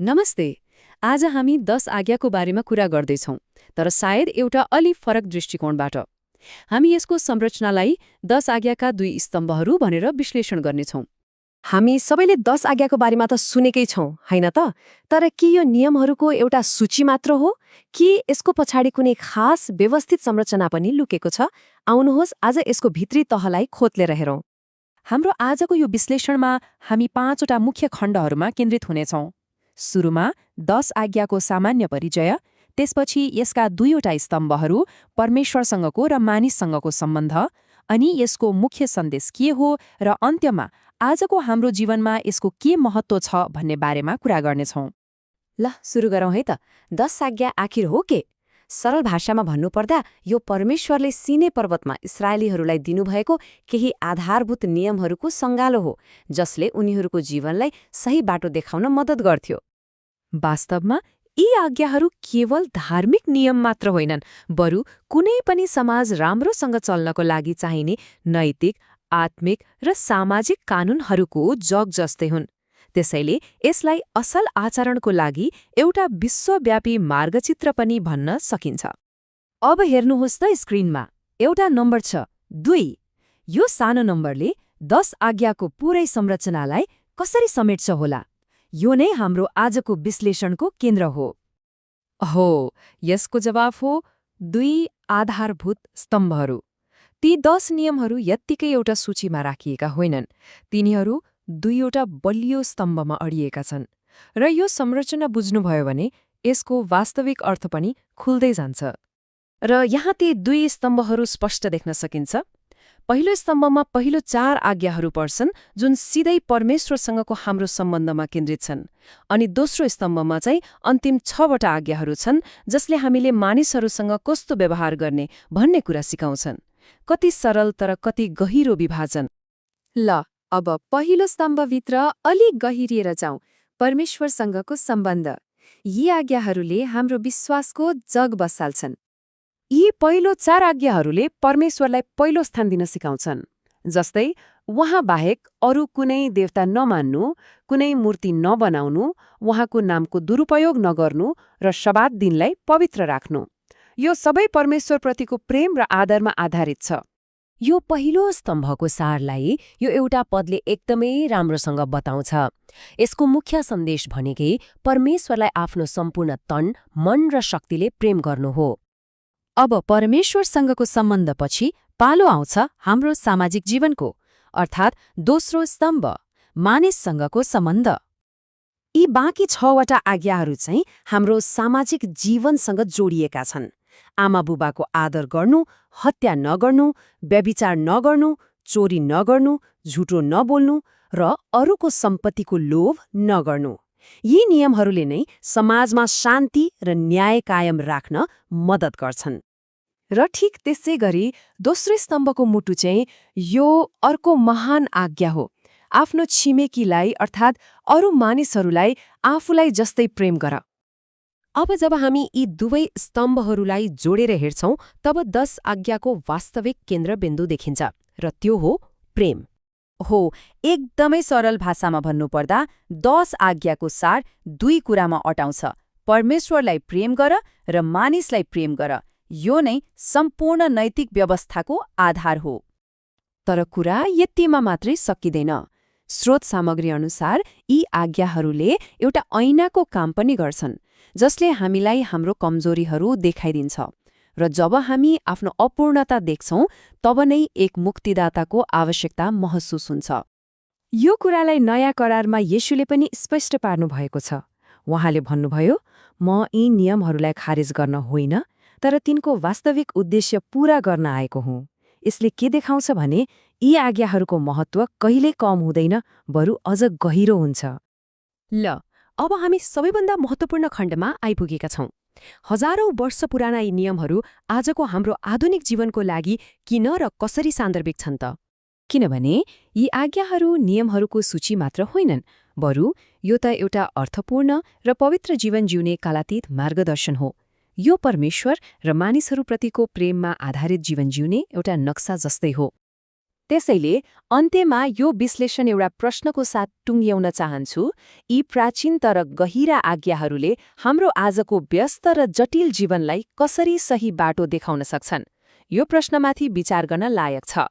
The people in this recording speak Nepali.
नमस्ते। आज हामी 10 आज्ञाको बारेमा कुरा गर्दैछौँ, तर सायद एउटा अलि फरक दृष्टिकोणबाट। हामी यसको संरचनालाई 10 आज्ञाका 2 स्तम्भहरू भनेर विश्लेषण गर्नेछौँ। हामी सबैले 10 आज्ञाको बारेमा त सुनेकै छौँ, होइन त? तर के यो नियमहरूको एउटा सूची मात्र हो कि यसको पछाडि कुनै खास व्यवस्थित संरचना पनि लुकेको छ? आउनुहोस् आज यसको भित्री तहलाई खोतलेर हेरौँ। हाम्रो आजको यो विश्लेषणमा हामी 5वटा मुख्य खण्डहरूमा केन्द्रित हुनेछौँ। सुरुमा 10 आज्ञाको सामान्य परिचय, त्यसपछि यसका 2वटा स्तम्भहरू परमेश्वरसँगको र मानिससँगको सम्बन्ध, अनि यसको मुख्य सन्देश के हो, र अन्त्यमा आजको हाम्रो जीवनमा यसको के महत्त्व छ भन्ने बारेमा कुरा गर्नेछौँ। ल सुरु गरौँ है त। 10 आज्ञा आखिर हो के? सरल भाषामा भन्नुपर्दा यो परमेश्वरले सिने पर्वतमा इस्राएलीहरूलाई दिनुभएको केही आधारभूत नियमहरूको सङ्गालो हो, जसले उनीहरूको जीवनलाई सही बाटो देखाउन मद्दत गर्थ्यो। वास्तवमा यी आज्ञाहरू केवल धार्मिक नियम मात्र होइनन्, बरु कुनै पनि समाज राम्रोसँग चल्नको लागि चाहिने नैतिक, आत्मिक र सामाजिक कानूनहरूको जग जस्तै हुन्। त्यसैले यसलाई असल आचरणको लागि एउटा विश्वव्यापी मार्गचित्र पनि भन्न सकिन्छ। अब हेर्नुहोस् त स्क्रिनमा एउटा नम्बर छ 2। यो सानो नम्बरले 10 आज्ञाको पूरै संरचनालाई कसरी समेट्छ होला? यो नै हाम्रो आजको विश्लेषणको केन्द्र हो। यसको जवाफ हो 2 आधारभूत स्तम्भहरू। ती 10 नियमहरू यत्तिकै एउटा सूचीमा राखिएका होइनन्, तिनीहरू 2वटा बलियो स्तम्भमा अडिएका छन्। र यो संरचना बुझ्नुभयो भने यसको वास्तविक अर्थ पनि खुल्दै जान्छ। र यहाँ ती 2 स्तम्भहरू स्पष्ट देख्न सकिन्छ। पहिलो स्तम्भमा पहिलो 4 आज्ञाहरू पर्छन्, जुन सिधै परमेश्वरसँगको हाम्रो सम्बन्धमा केन्द्रित छन्। अनि दोस्रो स्तम्भमा चाहिँ अन्तिम 6वटा आज्ञाहरू छन्, जसले हामीले मानिसहरूसँग कस्तो व्यवहार गर्ने भन्ने कुरा सिकाउँछन्। कति सरल तर कति गहिरो विभाजन। ल अब पहिलो स्तम्भभित्र अलि गहिरिएर जाउँ, परमेश्वरसँगको सम्बन्ध। यी आज्ञाहरूले हाम्रो विश्वासको जग बसाल्छन्। यी पहिलो 4 आज्ञाहरूले परमेश्वरलाई पहिलो स्थान दिन सिकाउँछन्। जस्तै उहाँ बाहेक अरू कुनै देवता नमान्नु, कुनै मूर्ति नबनाउनु, उहाँको नामको दुरुपयोग नगर्नु र शबात दिनलाई पवित्र राख्नु। यो सबै परमेश्वरप्रतिको प्रेम र आदरमा आधारित छ। यो पहिलो स्तम्भको सारलाई यो एउटा पदले एकदमै राम्रोसँग बताउँछ। यसको मुख्य सन्देश भनेकै परमेश्वरलाई आफ्नो सम्पूर्ण तन, मन र शक्तिले प्रेम गर्नु हो। अब परमेश्वरसँगको सम्बन्धपछि पालो आउँछ हाम्रो सामाजिक जीवनको, अर्थात् दोस्रो स्तम्भ, मानिससँगको सम्बन्ध। यी बाँकी 6वटा आज्ञाहरू चाहिँ हाम्रो सामाजिक जीवनसँग जोडिएका छन्। आमा बुबाको आदर गर्नु, हत्या नगर्नु, व्यभिचार नगर्नु, चोरी नगर्नु, झुटो नबोल्नु र अरूको सम्पत्तिको लोभ नगर्नु। यी नियमहरूले नै समाजमा शान्ति र न्याय कायम राख्न मद्दत गर्छन्। र ठिक त्यसै गरी दोस्रो स्तम्भको मुटु चाहिँ यो अर्को महान आज्ञा हो। आफ्नो छिमेकीलाई अर्थात् अरू मानिसहरूलाई आफूलाई जस्तै प्रेम गर। अब जब हामी यी दुवै स्तम्भहरूलाई जोडेर हेर्छौँ, तब 10 आज्ञाको वास्तविक केन्द्रबिन्दु देखिन्छ, र त्यो हो प्रेम। एकदमै सरल भाषामा भन्नुपर्दा 10 आज्ञाको सार 2 कुरामा अटाउँछ: परमेश्वरलाई प्रेम गर र मानिसलाई प्रेम गर। यो नै सम्पूर्ण नैतिक व्यवस्थाको आधार हो। तर कुरा यतिमा मात्रै सकिँदैन। स्रोत सामग्री अनुसार यी आज्ञाहरूले एउटा ऐनाको काम पनि गर्छन्, जसले हामीलाई हाम्रो कमजोरीहरू देखाइदिन्छ। र जब हामी आफ्नो अपूर्णता देख्छौँ, तब नै एक मुक्तिदाताको आवश्यकता महसुस हुन्छ। यो कुरालाई नयाँ करारमा येशूले पनि स्पष्ट पार्नु भएको छ। उहाँले भन्नुभयो, म यी नियमहरूलाई खारेज गर्न होइन, तर तिनको वास्तविक उद्देश्य पूरा गर्न आएको हुँ। यसले के देखाउँछ भने यी आज्ञाहरूको महत्त्व कहिल्यै कम हुँदैन, बरु अझ गहिरो हुन्छ। ल अब हामी सबैभन्दा महत्त्वपूर्ण खण्डमा आइपुगेका छौँ। हजारौं वर्ष पुराना यी नियमहरू आजको हाम्रो आधुनिक जीवनको लागि किन र कसरी सान्दर्भिक छन् त? किनभने यी आज्ञाहरू नियमहरूको सूची मात्र होइनन्, बरु यो त एउटा अर्थपूर्ण र पवित्र जीवन जिउने कालातीत मार्गदर्शन हो। यो परमेश्वर र मानिसहरूप्रतिको प्रेममा आधारित जीवन जिउने एउटा नक्सा जस्तै हो। त्यसैले अन्त्यमा यो विश्लेषण एउटा प्रश्नको साथ टुङ्ग्याउन चाहन्छु, यी प्राचीन तर गहिरा आज्ञाहरूले हाम्रो आजको व्यस्त र जटिल जीवनलाई कसरी सही बाटो देखाउन सक्छन्? यो प्रश्नमाथि विचार गर्न लायक छ।